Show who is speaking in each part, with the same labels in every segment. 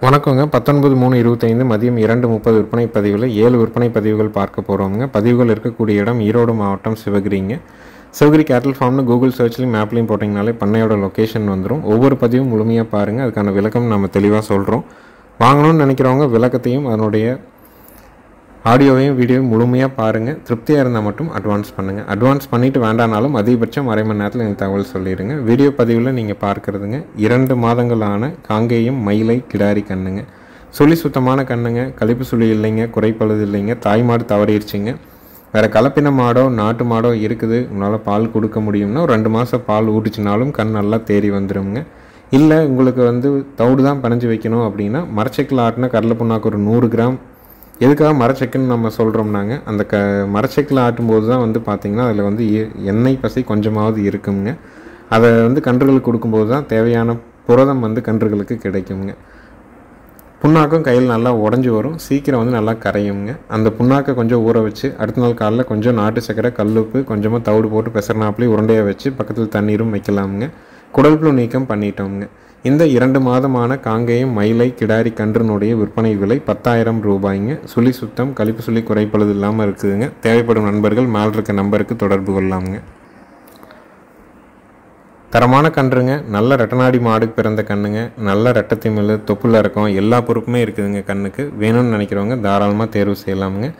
Speaker 1: வணக்கங்க. 19/3/25 மதியம் 2:30 விற்பனை பதிவில் 7 விற்பனை பதிவுகள் பார்க்க போகிறோங்க. பதிவுகள் இருக்கக்கூடிய இடம் ஈரோடு மாவட்டம் சிவகிரிங்க. சிவகிரி கேட்டில் ஃபார்ம்னு கூகுள் சர்ச்லையும் மேப்லையும் போட்டிங்கனாலே பண்ணையோட லொக்கேஷன் வந்துடும். ஒவ்வொரு பதிவும் முழுமையாக பாருங்கள். அதுக்கான விளக்கம் நம்ம தெளிவாக சொல்கிறோம். வாங்கணும்னு நினைக்கிறவங்க விளக்கத்தையும் அதனுடைய ஆடியோவையும் வீடியோவையும் முழுமையாக பாருங்கள். திருப்தியாக இருந்தால் மட்டும் அட்வான்ஸ் பண்ணுங்கள். அட்வான்ஸ் பண்ணிவிட்டு வேண்டானாலும் அதிகபட்சம் அரை மணி நேரத்தில் எனக்கு தகவல் சொல்லிடுங்க. வீடியோ பதிவில் நீங்கள் பார்க்குறதுங்க 2 மாதங்களான காங்கேயம் மயிலை கிடாரி கண்ணுங்க. சுழி சுத்தமான கண்ணுங்க. கழிப்பு சுழி இல்லைங்க, குறைப்பழுது இல்லைங்க. தாய் மாடு தவறிடுச்சிங்க. வேறு கலப்பின மாடோ நாட்டு மாடோ இருக்குது, உங்களால் பால் கொடுக்க முடியும்னா ஒரு 2 மாதம் பால் ஊட்டுச்சினாலும் கண் நல்லா தேறி வந்துடுங்க. இல்லை உங்களுக்கு தவிடு தான் பிணைஞ்சு வைக்கணும் அப்படின்னா மரச்செக்கில் ஆட்டின கடலை புண்ணாக்கு ஒரு 100 கிராம். எதுக்காக மரச்செக்குன்னு நம்ம சொல்கிறோம்னாங்க, அந்த மரச்செக்கில் ஆட்டும்போது தான் பார்த்திங்கன்னா அதில் எண்ணெய் பசை கொஞ்சமாவது இருக்குங்க. அதை கன்றுகளுக்கு கொடுக்கும்போது தான் தேவையான புரதம் கன்றுகளுக்கு கிடைக்குங்க. புண்ணாக்கும் கையில் நல்லா உடஞ்சி வரும், சீக்கிரம் நல்லா கரையுங்க. அந்த புண்ணாக்கை கொஞ்சம் ஊற வச்சு அடுத்த நாள் காலைல கொஞ்சம் நாட்டு சக்கரை, கல்லுப்பு, கொஞ்சமாக தவிடு போட்டு பெசர்னாப்புலேயே உருண்டையாக வச்சு பக்கத்தில் தண்ணீரும் வைக்கலாமுங்க. குடல் புழு நீக்கம் பண்ணிட்டோங்க. இந்த 2 மாதமான காங்கேயம் மயிலை கிடாரி கன்றுனுடைய விற்பனை விலை 10,000 ரூபாய்ங்க. சுழி சுத்தம், கழிப்பு சுழி குறைப்பழுது இல்லாமல் இருக்குதுங்க. தேவைப்படும் நண்பர்கள் மேல் இருக்க நம்பருக்கு தொடர்பு கொள்ளலாமுங்க. தரமான கன்றுங்க. நல்ல ரெட்டநாடி மாடுக்கு பிறந்த கண்ணுங்க. நல்ல ரெட்டத்திமிழ், தொப்புல இறக்கம் எல்லா பொறுப்புமே இருக்குதுங்க. கண்ணுக்கு வேணும்னு நினைக்கிறவங்க தாராளமாக தேர்வு செய்யலாமுங்க.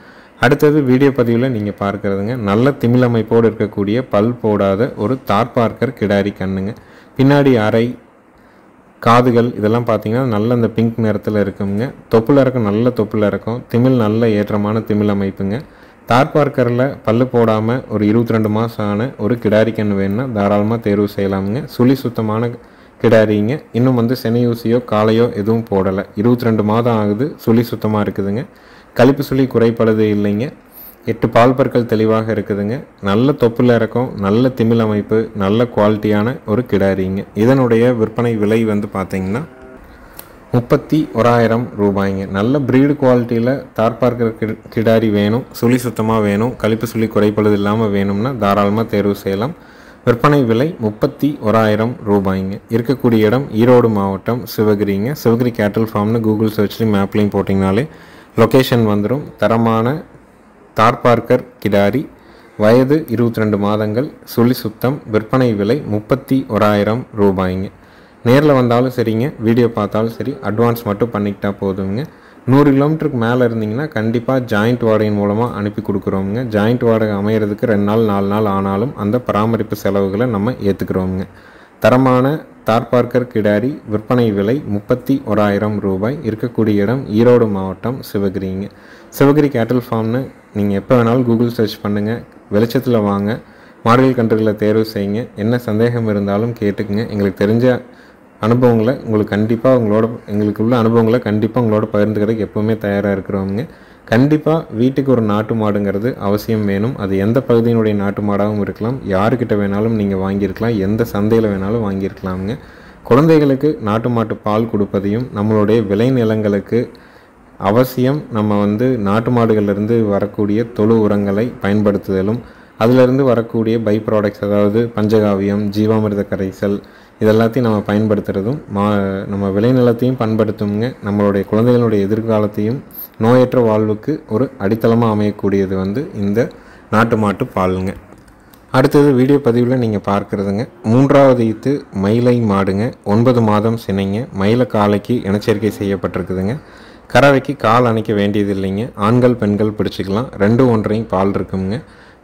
Speaker 1: அடுத்தது வீடியோ பதிவில் நீங்கள் பார்க்குறதுங்க நல்ல திமிழ் அமைப்போடு இருக்கக்கூடிய பல் போடாத ஒரு தார்பார்க்கர் கிடாரி கண்ணுங்க. பின்னாடி அரை காதுகள் இதெல்லாம் பார்த்தீங்கன்னா நல்ல அந்த பிங்க் நிறத்தில் இருக்குங்க. தொப்புல இறக்கம் நல்ல தொப்புல இறக்கம், திமிழ் நல்ல ஏற்றமான திமிழ் அமைப்புங்க. தார்பார்க்கரில் பல்லு போடாமல் ஒரு 22 மாதம் ஆன ஒரு கிடாரி கன்று வேணுன்னா தாராளமாக தேர்வு செய்யலாமுங்க. சுழி சுத்தமான கிடாரிங்க. இன்னும் செனையூசியோ காலையோ எதுவும் போடலை. 22 மாதம் ஆகுது. சுழி சுத்தமாக இருக்குதுங்க. கழிப்பு சுழி குறைப்பழுது இல்லைங்க. 8 பால் பற்கள் தெளிவாக இருக்குதுங்க. நல்ல தொப்புல இறக்கம், நல்ல திமிழ் அமைப்பு, நல்ல குவாலிட்டியான ஒரு கிடாரிங்க. இதனுடைய விற்பனை விலை பார்த்தீங்கன்னா 31,000 ரூபாய்ங்க. நல்ல ப்ரீடு குவாலிட்டியில் தார்பார்க்கர் கிடாரி வேணும், சுழி சுத்தமாக வேணும், கழிப்பு சுழி குறைப்பழுது இல்லாமல் வேணும்னா தாராளமாக தேர்வு செய்யலாம். விற்பனை விலை 31,000 ரூபாய்ங்க. இருக்கக்கூடிய இடம் ஈரோடு மாவட்டம் சிவகிரிங்க. சிவகிரி கேட்டில் ஃபார்ம்னு கூகுள் சர்ச்லையும் மேப்லையும் போட்டிங்கனாலே லொக்கேஷன் வந்துடும். தரமான தார்பார்க்கர் கிடாரி, வயது 22 மாதங்கள், சுழி சுத்தம். விற்பனை விலை 31,000 ரூபாய்ங்க. நேரில் வந்தாலும் சரிங்க, வீடியோ பார்த்தாலும் சரி, அட்வான்ஸ் மட்டும் பண்ணிக்கிட்டா போதுங்க. 100 கிலோமீட்டருக்கு மேலே இருந்தீங்கன்னா கண்டிப்பாக ஜாயிண்ட் வாடகையின் மூலமாக அனுப்பி கொடுக்குறோமுங்க. ஜாயிண்ட் வாடகை அமையிறதுக்கு 2 நாள் 4 நாள் ஆனாலும் அந்த பராமரிப்பு செலவுகளை நம்ம ஏற்றுக்கிறோமுங்க. தரமான தார்பார்க்கர் கிடாரி விற்பனை விலை 31,000 ரூபாய். இருக்கக்கூடிய இடம் ஈரோடு மாவட்டம் சிவகிரிங்க. சிவகிரி கேட்டில் ஃபார்ம்னு நீங்கள் எப்போ வேணாலும் கூகுள் சர்ச் பண்ணுங்கள். வெளிச்சத்தில் வாங்க, மாடுகள் கன்றுகளை தேர்வு செய்யுங்க. என்ன சந்தேகம் இருந்தாலும் கேட்டுக்குங்க. எங்களுக்கு தெரிஞ்ச அனுபவங்களை எங்களுக்கு உள்ள அனுபவங்களை கண்டிப்பாக உங்களோட பகிர்ந்துக்கிறதுக்கு எப்போவுமே தயாராக இருக்கிறவங்க. கண்டிப்பாக வீட்டுக்கு ஒரு நாட்டு மாடுங்கிறது அவசியம் வேணும். அது எந்த பகுதியினுடைய நாட்டு மாடாகவும் இருக்கலாம், யாருக்கிட்ட வேணாலும் நீங்கள் வாங்கியிருக்கலாம், எந்த சந்தையில் வேணாலும் வாங்கியிருக்கலாமுங்க. குழந்தைகளுக்கு நாட்டு மாட்டு பால் கொடுப்பதையும் நம்மளுடைய விளைநிலங்களுக்கு அவசியம் நம்ம நாட்டு மாடுகளிலிருந்து வரக்கூடிய தொழு உரங்களை பயன்படுத்துதலும், அதிலிருந்து வரக்கூடிய பை ப்ராடக்ட்ஸ் அதாவது பஞ்சகாவியம், ஜீவாமிர்த கரைசல் இதெல்லாத்தையும் நம்ம பயன்படுத்துகிறதும் நம்ம விளைநிலத்தையும் பண்படுத்துங்க. நம்மளுடைய குழந்தைகளுடைய எதிர்காலத்தையும் நோயற்ற வாழ்வுக்கு ஒரு அடித்தளமாக அமையக்கூடியது இந்த நாட்டு மாட்டு பாலுங்க. அடுத்தது வீடியோ பதிவில் நீங்கள் பார்க்குறதுங்க 3வது ஈத்து மயிலை மாடுங்க. 9 மாதம் சினைங்க. மயிலை காலைக்கு இனச்சேர்க்கை செய்யப்பட்டிருக்குதுங்க. கறவைக்கு கால் அணைக்க வேண்டியது இல்லைங்க. ஆண்கள் பெண்கள் பிடிச்சிக்கலாம். 2 ஒன்றையும் பால் இருக்குங்க.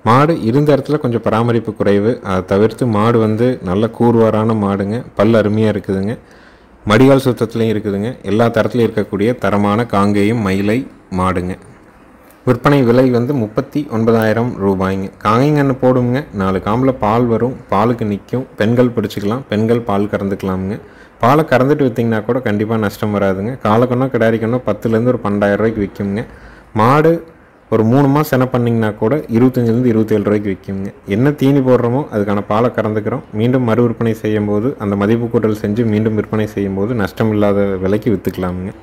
Speaker 1: மாடு இருந்த இடத்துல கொஞ்சம் பராமரிப்பு குறைவு. அதை தவிர்த்து மாடு நல்ல கூர்வாரான மாடுங்க. பல் அருமையாக இருக்குதுங்க. மடிகால் சுத்தத்துலேயும் இருக்குதுங்க. எல்லா தரத்துலையும் இருக்கக்கூடிய தரமான காங்கேயம் மயிலை மாடுங்க. விற்பனை விலை 39,000 ரூபாய்ங்க. காங்கேயங்கன்று போடுங்க. 4 காம்பில் பால் வரும். பாலுக்கு நிற்கும். பெண்கள் பிடிச்சிக்கலாம். பெண்கள் பால் கறந்துக்கலாமுங்க. பாலை கறந்துட்டு விற்றிங்கன்னா கூட கண்டிப்பாக நஷ்டம் வராதுங்க. காலக்கண்ணோ கிடாரிக்கண்ணோ 10,000 ஒரு 12,000 ரூபாய்க்கு விற்குங்க. மாடு ஒரு 3 மாதம் செனை பண்ணிங்கன்னா கூட 25,000 27 ரூபாய்க்கு விற்குங்க. என்ன தீனி போடுறோமோ அதுக்கான பாலை கறந்துக்கிறோம். மீண்டும் மறு விற்பனை செய்யும் போது அந்த மதிப்பு கூட்டல் செஞ்சு மீண்டும் விற்பனை செய்யும் போது நஷ்டம் இல்லாத விலைக்கு விற்றுக்கலாமுங்க.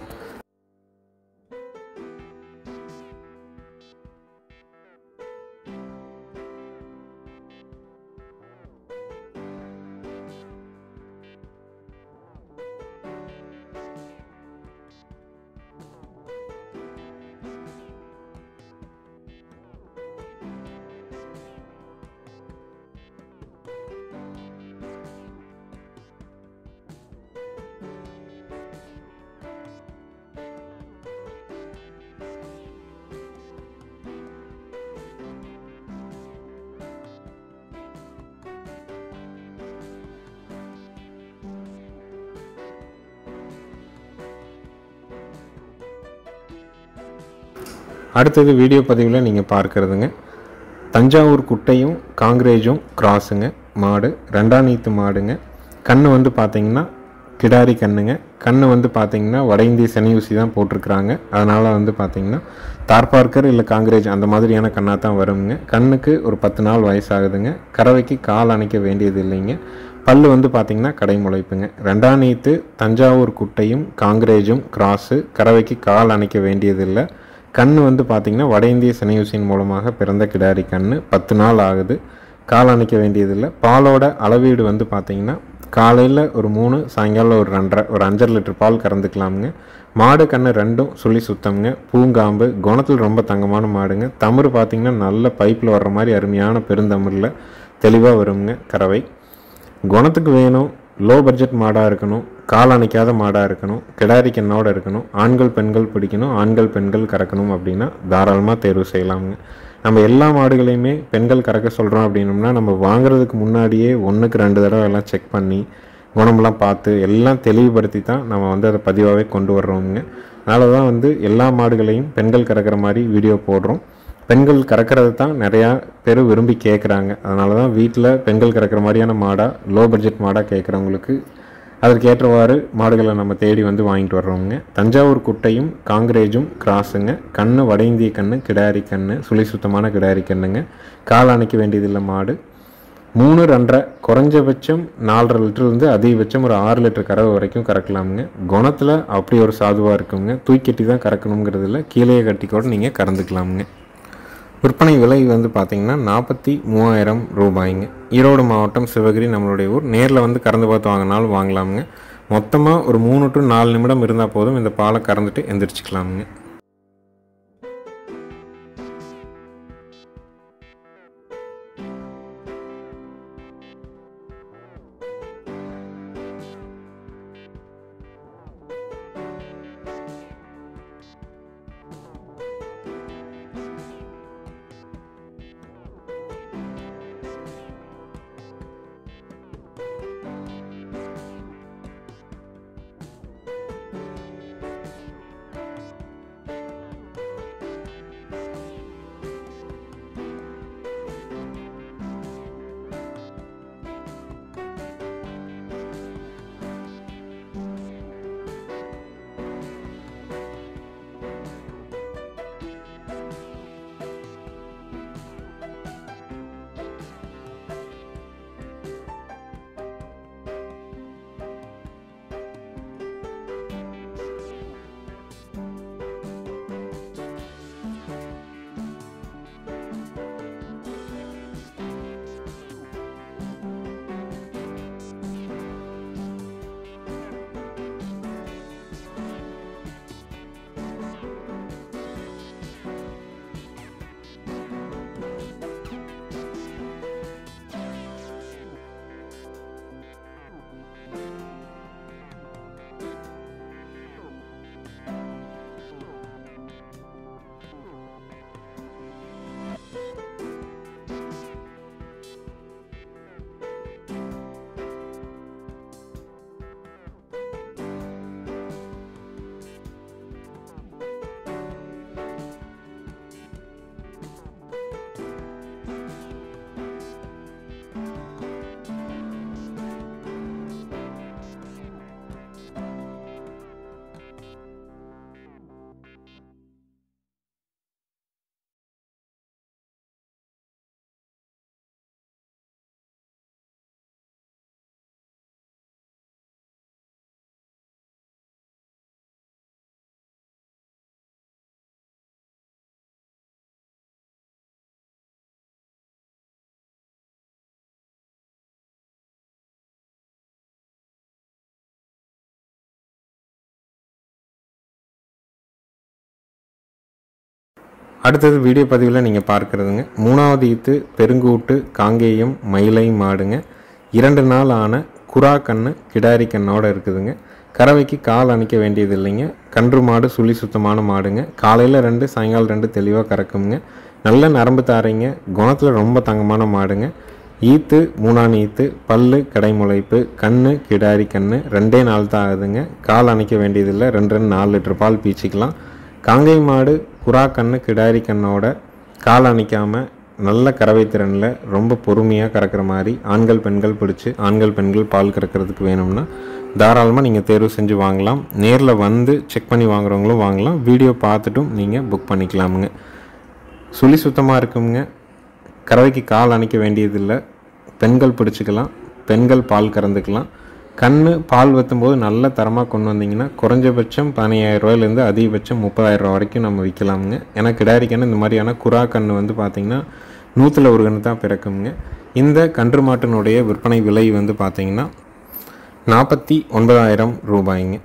Speaker 1: அடுத்தது வீடியோ பதிவில் நீங்கள் பார்க்குறதுங்க தஞ்சாவூர் குட்டையும் காங்கிரேஜும் கிராஸுங்க மாடு. 2ஆம் நீத்து மாடுங்க. கண்ணு வந்து பார்த்திங்கன்னா கிடாரி கண்ணுங்க. கண்ணு வந்து பார்த்திங்கன்னா வட இந்திய செனையூசி தான் போட்டிருக்கிறாங்க. அதனால் வந்து பார்த்திங்கன்னா தார்பார்க்கர் இல்லை காங்கிரேஜ் அந்த மாதிரியான கண்ணாக தான் வருங்க. கண்ணுக்கு ஒரு 10 நாள் வயசாகுதுங்க. கறவைக்கு கால் அணைக்க வேண்டியது இல்லைங்க. பல்லு வந்து பார்த்திங்கன்னா கடை முளைப்புங்க. 2ஆம் நீத்து தஞ்சாவூர் குட்டையும் காங்கிரேஜும் கிராஸு. கறவைக்கு கால் அணைக்க வேண்டியதில்லை. கண்ணு வந்து பார்த்திங்கன்னா வட இந்திய செனையூசியின் மூலமாக பிறந்த கிடாரி கண்ணு. 10 நாள் ஆகுது. கால் அணைக்க வேண்டியதில்லை. பாலோட அளவீடு வந்து பார்த்திங்கன்னா காலையில் ஒரு 3, சாயங்காலம் ஒரு 2.5, ஒரு 5.5 லிட்டர் பால் கறந்துக்கலாமுங்க. மாடு கண்ணு ரெண்டும் சுழி சுத்தம்ங்க. பூங்காம்பு குணத்தில் ரொம்ப தங்கமான மாடுங்க. தமிழ் பார்த்திங்கன்னா நல்ல பைப்பில் வர்ற மாதிரி அருமையான பெருந்தமிழில் தெளிவாக வருங்க. கறவை குணத்துக்கு வேணும். லோ பட்ஜெட் மாடாக இருக்கணும். கால் அணைக்காத மாடாக இருக்கணும். கிடாரி கண்ணோட இருக்கணும். ஆண்கள் பெண்கள் பிடிக்கணும். ஆண்கள் பெண்கள் கறக்கணும் அப்படின்னா தாராளமாக தேர்வு செய்யலாமுங்க. நம்ம எல்லா மாடுகளையுமே பெண்கள் கறக்க சொல்கிறோம் அப்படின்னோம்னா நம்ம வாங்குறதுக்கு முன்னாடியே 1க்கு 2 தடவை எல்லாம் செக் பண்ணி குணமெல்லாம் பார்த்து எல்லாம் தெளிவுபடுத்தி தான் நம்ம வந்து அதை பதிவாகவே கொண்டு வர்றோமுங்க. அதனால தான் வந்து எல்லா மாடுகளையும் பெண்கள் கறக்கிற மாதிரி வீடியோ போடுறோம். பெண்கள் கறக்கிறது தான் நிறையா பேர் விரும்பி கேட்குறாங்க. அதனால தான் வீட்டில் பெண்கள் கறக்கிற மாதிரியான மாடாக லோ பட்ஜெட் மாடாக கேட்குறவங்களுக்கு அதற்கேற்றவாறு மாடுகளை நம்ம தேடி வந்து வாங்கிட்டு வர்றோங்க. தஞ்சாவூர் குட்டையும் காங்கிரேஜும் கிராஸுங்க. கண்ணு வட இந்திய கண்ணு கிடாரி கண்ணு சுழி சுத்தமான கிடாரி கண்ணுங்க. கால் அணைக்க வேண்டியதில்லை. மாடு 3, 2.5 குறைஞ்சபட்சம் 4.5 லிட்டர்லேருந்து அதிகபட்சம் ஒரு 6 லிட்டர் கறவை வரைக்கும் கறக்கலாமுங்க. குணத்தில் அப்படி ஒரு சாதுவாக இருக்குங்க. தூக்கி தான் கறக்கணுங்கிறது இல்லை. கீழே கட்டி கூட நீங்கள் கறந்துக்கலாமுங்க. விற்பனை விலை வந்து பார்த்திங்கன்னா 43,000 ரூபாய்ங்க. ஈரோடு மாவட்டம் சிவகிரி நம்மளுடைய ஊர். நேரில் வந்து கறந்து பார்த்து வாங்கினாலும் வாங்கலாமுங்க. மொத்தமாக ஒரு 3 to 4 நிமிடம் இருந்தால் போதும். இந்த பாலை கறந்துட்டு எந்திரிச்சிக்கலாமுங்க. அடுத்தது வீடியோ பதிவில் நீங்கள் பார்க்குறதுங்க 3வது ஈத்து பெருங்கூட்டு காங்கேயம் மயிலை மாடுங்க. 2 நாள் ஆன குரா கண்ணு கிடாரி கண்ணோட இருக்குதுங்க. கறவைக்கு கால் அணைக்க வேண்டியது இல்லைங்க. கன்று மாடு சுழி சுத்தமான மாடுங்க. காலையில் 2 சாயங்காலம் 2 தெளிவாக கறக்குங்க. நல்ல நரம்பு தாரைங்க. குணத்தில் ரொம்ப தங்கமான மாடுங்க. ஈத்து 3ஆம் ஈத்து, பல்லு கடைமுளைப்பு, கண்ணு கிடாரி கண்ணு. 2 நாள் தான் ஆகுதுங்க. கால் அணைக்க வேண்டியதில்லை. 2 4 லிட்டர் பால் பீச்சிக்கலாம். காங்கை மாடு புறா கன்று கிடாரி கண்ணோட கால் அணைக்காமல் நல்ல கறவை திறனில் ரொம்ப பொறுமையாக கறக்கிற மாதிரி ஆண்கள் பெண்கள் பிடிச்சி ஆண்கள் பெண்கள் பால் கறக்கிறதுக்கு வேணும்னா தாராளமாக நீங்கள் தேர்வு செஞ்சு வாங்கலாம். நேரில் வந்து செக் பண்ணி வாங்குறவங்களும் வாங்கலாம், வீடியோ பார்த்துட்டும் நீங்கள் புக் பண்ணிக்கலாமுங்க. சுழி சுத்தமாக இருக்குங்க, கறவைக்கு கால் அணைக்க வேண்டியதில்லை, பெண்கள் பிடிச்சிக்கலாம், பெண்கள் பால் கறந்துக்கலாம். கன்று பால் வற்றும்போது நல்ல தரமாக கொண்டு வந்தீங்கன்னா குறைஞ்சபட்சம் 15,000 ரூபாயிலேருந்து அதிகபட்சம் 30,000 ரூபா வரைக்கும் நம்ம விற்கலாமுங்க. ஏன்னா கிடாரி கன்று இந்த மாதிரியான குறா கன்று வந்து பார்த்திங்கன்னா 100ல் 1 கன்று தான் பிறக்குங்க. இந்த கன்று மாட்டினுடைய விற்பனை விலை வந்து பார்த்திங்கன்னா 49,000 ரூபாய்ங்க.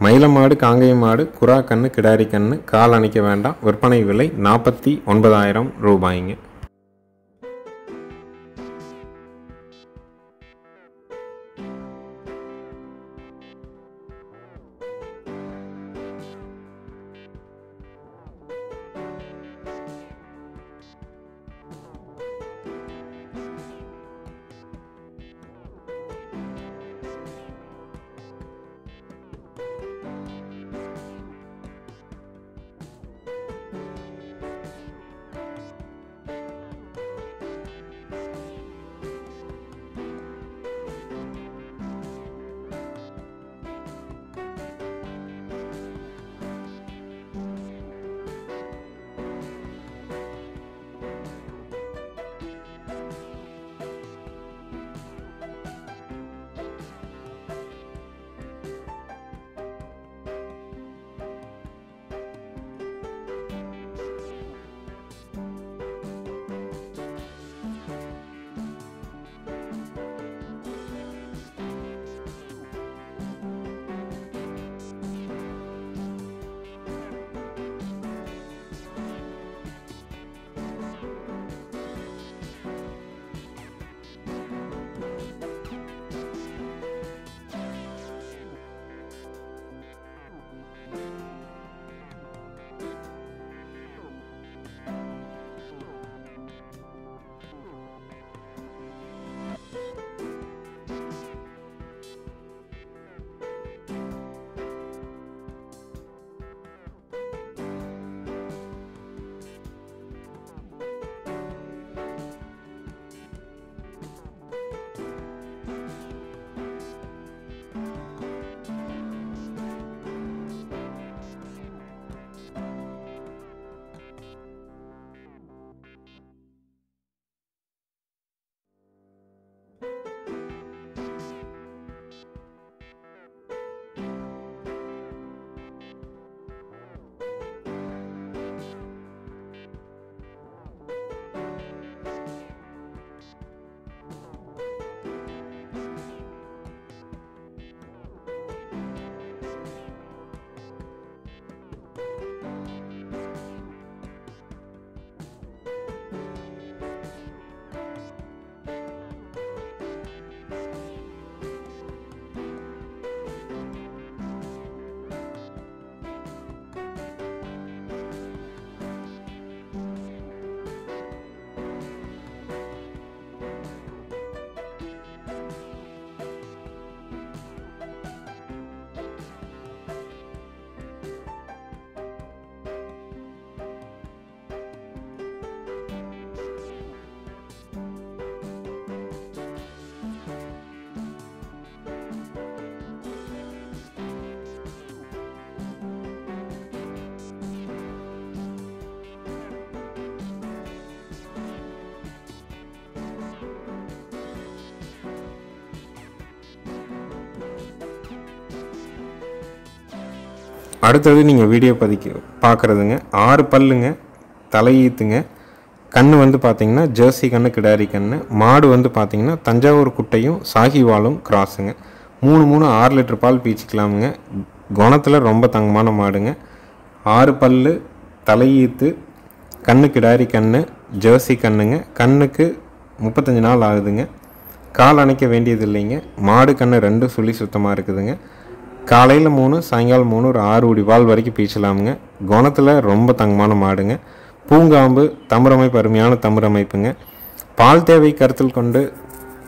Speaker 1: மயில மாடு காங்கேய மாடு குறா கன்று கிடாரி கன்று கால் அணைக்க வேண்டாம், விற்பனை விலை 49,000 ரூபாய்ங்க.
Speaker 2: அடுத்தது நீங்கள் வீடியோ பார்க்குறதுங்க 6 பல்லுங்க, தலையீத்துங்க. கன்று வந்து பார்த்திங்கன்னா ஜெர்சி கன்று கிடாரி கன்று. மாடு வந்து பார்த்திங்கன்னா தஞ்சாவூர் குட்டையும் சாகிவாலும் கிராஸுங்க. 3 6 லிட்டர் பால் பீச்சிக்கலாமுங்க. குணத்தில் ரொம்ப தங்கமான மாடுங்க. 6 பல்லு, தலையீத்து, கன்று கிடாரி கன்று, ஜெர்சி கன்றுங்க. கண்ணுக்கு 35 நாள் ஆகுதுங்க. கால் அணைக்க வேண்டியது இல்லைங்க. மாடு கன்று 2 சுழி சுத்தமாக இருக்குதுங்க. காலையில் 3 சாயங்காலம் 3 ஒரு 6 உடி பால் வரைக்கும் பீச்சலாமுங்க. குணத்தில் ரொம்ப தங்கமான மாடுங்க. பூங்காம்பு, தமிழமைப்பு அருமையான தமிழமைப்புங்க. பால் தேவை கருத்தில் கொண்டு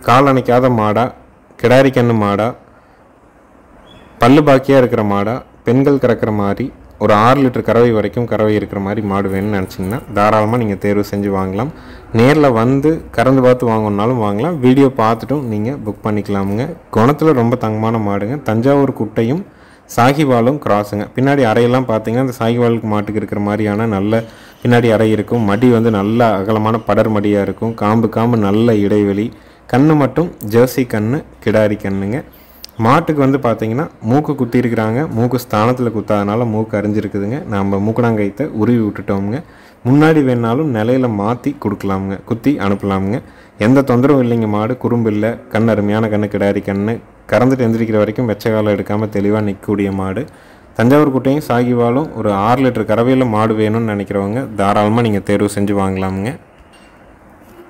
Speaker 2: கால் அணைக்காத மாடா, கிடாரி கன்று மாடா, பல்லு பாக்கியாக இருக்கிற மாடா, பெண்கள் கறக்கிற மாதிரி ஒரு 6 லிட்டர் கறவை வரைக்கும் கறவை இருக்கிற மாதிரி மாடு வேணும்னு நினச்சிங்கன்னா தாராளமாக நீங்கள் தேர்வு செஞ்சு வாங்கலாம். நேரில் வந்து கறந்து பார்த்து வாங்கணுன்னாலும் வாங்கலாம். வீடியோ பார்த்துட்டும் நீங்கள் புக் பண்ணிக்கலாமுங்க. குணத்தில் ரொம்ப தங்கமான மாடுங்க. தஞ்சாவூர் குட்டையும் சாகிவாலும் கிராஸுங்க. பின்னாடி அறையெல்லாம் பார்த்தீங்கன்னா அந்த சாகிவாலுக்கு மாட்டுக்கு இருக்கிற மாதிரியான நல்ல பின்னாடி அறை இருக்கும். மடி வந்து நல்ல அகலமான படர் மடியாக இருக்கும். காம்பு நல்ல இடைவெளி. கண்ணு மட்டும் ஜெர்சி கண்ணு, கிடாரி கண்ணுங்க. மாட்டுக்கு வந்து பார்த்தீங்கன்னா மூக்கு குத்தி இருக்கிறாங்க. மூக்கு ஸ்தானத்தில் குத்தாதனால மூக்கு அரிஞ்சிருக்குதுங்க. நம்ம மூக்கணாங்கயத்தை உருவி விட்டுட்டோமுங்க. முன்னாடி வேணாலும் நிலையில் மாற்றி கொடுக்கலாமுங்க, குத்தி அனுப்பலாமுங்க. எந்த தொந்தரவும் இல்லைங்க. மாடு குறும்பு இல்லை. கண் அருமையான கண்ணு, கிடாரி கண்ணு. கறந்துட்டு எந்திரிக்கிற வரைக்கும் வெச்ச காலம் எடுக்காமல் தெளிவாக நிற்கக்கூடிய மாடு. தஞ்சாவூர் குட்டையும் சாகிவாலும் ஒரு 6 லிட்டர் கறவையில் மாடு வேணும்னு நினைக்கிறவங்க தாராளமாக நீங்கள் தேர்வு செஞ்சு வாங்கலாமுங்க.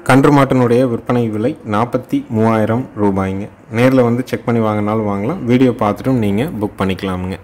Speaker 2: கன்று மாட்டினுடைய விற்பனை விலை 43,000 ரூபாய்ங்க. நேரில் வந்து செக் பண்ணி வாங்கினாலும் வாங்கலாம். வீடியோ பார்த்துட்டும் நீங்கள் புக் பண்ணிக்கலாமுங்க.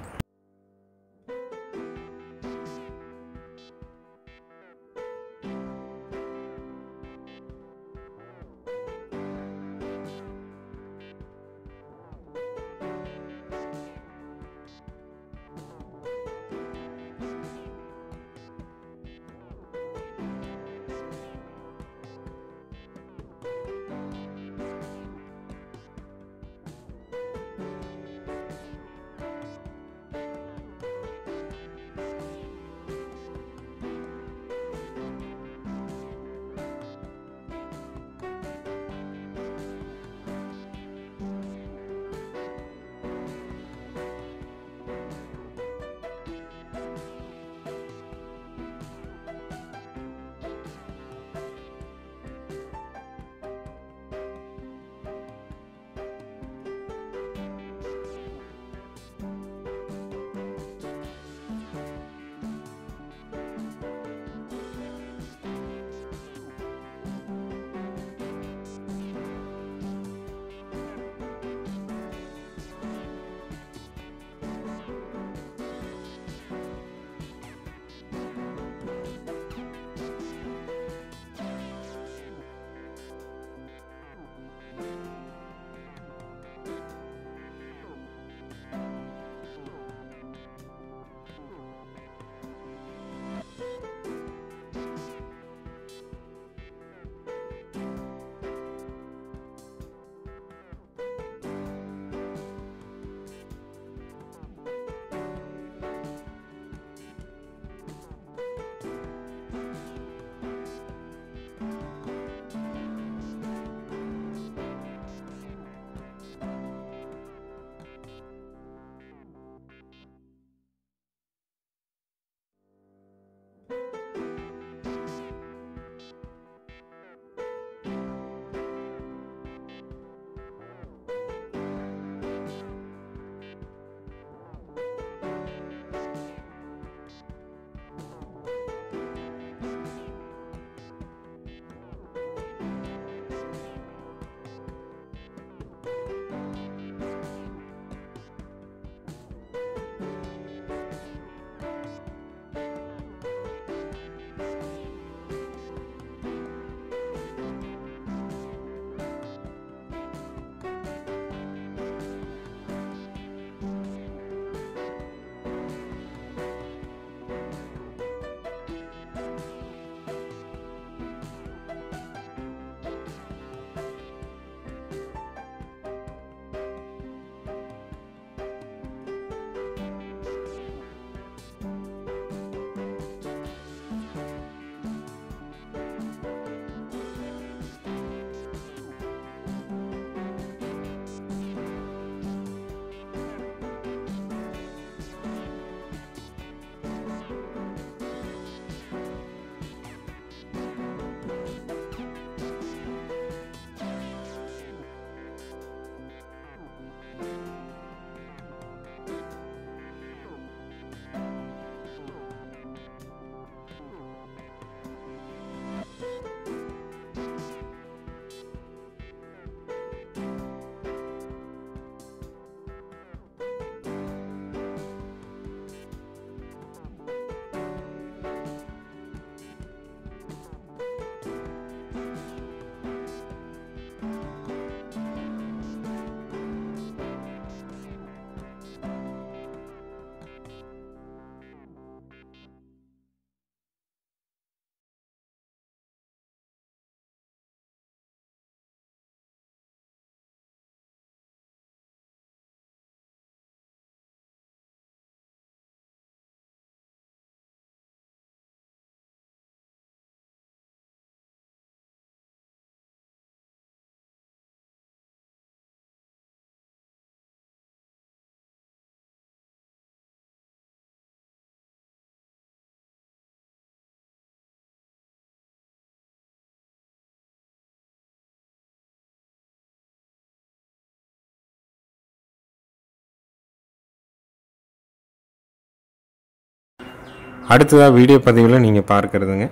Speaker 2: அடுத்ததாக வீடியோ பதிவில் நீங்கள் பார்க்குறதுங்க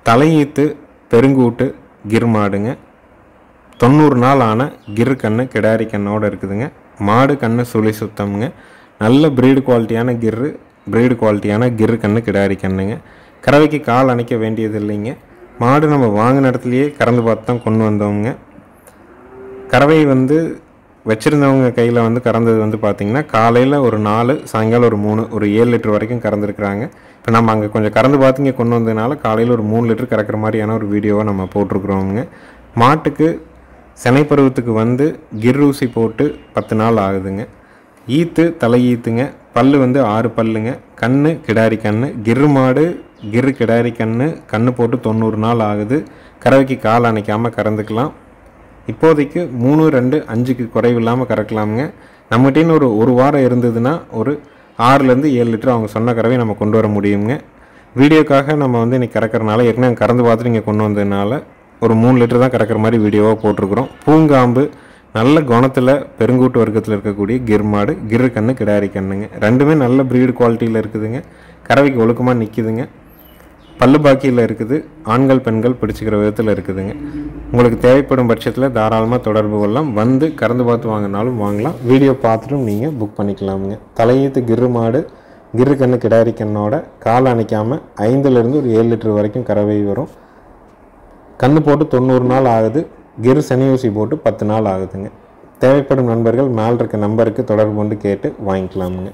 Speaker 2: தலையீத்து பெருங்கூட்டு கிர் மாடுங்க. 90 நாள் ஆன கிர் கன்று கிடாரி கண்ணோடு இருக்குதுங்க. மாடு கன்று சுழி சுத்தம்ங்க. நல்ல ப்ரீடு குவாலிட்டியான கிர் கன்று கிடாரி கண்ணுங்க. கறவைக்கு கால் அணைக்க வேண்டியது இல்லைங்க. மாடு நம்ம வாங்கின இடத்துலையே கறந்து பார்த்து தான் கொண்டு வந்தோங்க. கறவை வந்து வச்சுருந்தவங்க கையில் வந்து கறந்தது வந்து பார்த்திங்கன்னா காலையில் ஒரு 4, சாயங்காலம் ஒரு 3, ஒரு 7 லிட்டர் வரைக்கும் கறந்துருக்குறாங்க. இப்போ நம்ம அங்கே கொஞ்சம் கறந்து பார்த்து இங்கே கொண்டு வந்ததுனால காலையில் ஒரு 3 லிட்டர் கறக்கிற மாதிரியான ஒரு வீடியோவை நம்ம போட்டிருக்குறோங்க. மாட்டுக்கு செனைப்பருவத்துக்கு வந்து கிர் ஊசி போட்டு 10 நாள் ஆகுதுங்க. ஈத்து தலையீத்துங்க. பல்லு வந்து 6 பல்லுங்க. கண்ணு கிடாரி கண்ணு. கிர் மாடு கிர் கிடாரி கண்ணு போட்டு 90 நாள் ஆகுது. கறவைக்கு கால் அணைக்காமல் கறந்துக்கலாம். இப்போதைக்கு 3, 2, 5க்கு குறைவு இல்லாமல் கறக்கலாமுங்க. நம்மகிட்டேன்னு ஒரு வாரம் இருந்ததுன்னா ஒரு 6லேருந்து 7 லிட்டர் அவங்க சொன்ன கறவை நம்ம கொண்டு வர முடியுங்க. வீடியோக்காக நம்ம வந்து இன்றைக்கி கறக்கிறனால ஏற்கனவே கறந்து பார்த்துட்டு இங்கே கொண்டு வந்ததுனால ஒரு 3 லிட்டர் தான் கறக்கிற மாதிரி வீடியோவாக போட்டிருக்கிறோம். பூங்காம்பு நல்ல குணத்தில் பெருங்கூட்டு வர்க்கத்தில் இருக்கக்கூடிய கிர் மாடு கிர் கண்ணு கிடாரி கண்ணுங்க. ரெண்டுமே நல்ல ப்ரீடு குவாலிட்டியில் இருக்குதுங்க. கறவைக்கு ஒழுக்கமாக நிற்கிதுங்க. பல்லு பாக்கியில் இருக்குது. ஆண்கள் பெண்கள் பிடிச்சிக்கிற விதத்தில் இருக்குதுங்க. உங்களுக்கு தேவைப்படும் பட்சத்தில் தாராளமாக தொடர்பு கொள்ளலாம். வந்து கறந்து பார்த்து வாங்கினாலும் வாங்கலாம். வீடியோ பார்த்துட்டும் நீங்கள் புக் பண்ணிக்கலாமுங்க. தலையீத்து கிர் மாடு கிர் கண்ணு கிடாரி கண்ணோட கால் அணைக்காமல் 5லேருந்து ஒரு 7 லிட்டர் வரைக்கும் கறவை வரும். கன்று போட்டு 90 நாள் ஆகுது. கிர் சனி ஊசி போட்டு 10 நாள் ஆகுதுங்க. தேவைப்படும் நண்பர்கள் மேல் இருக்க நம்பருக்கு தொடர்பு கொண்டு கேட்டு வாங்கிக்கலாமுங்க.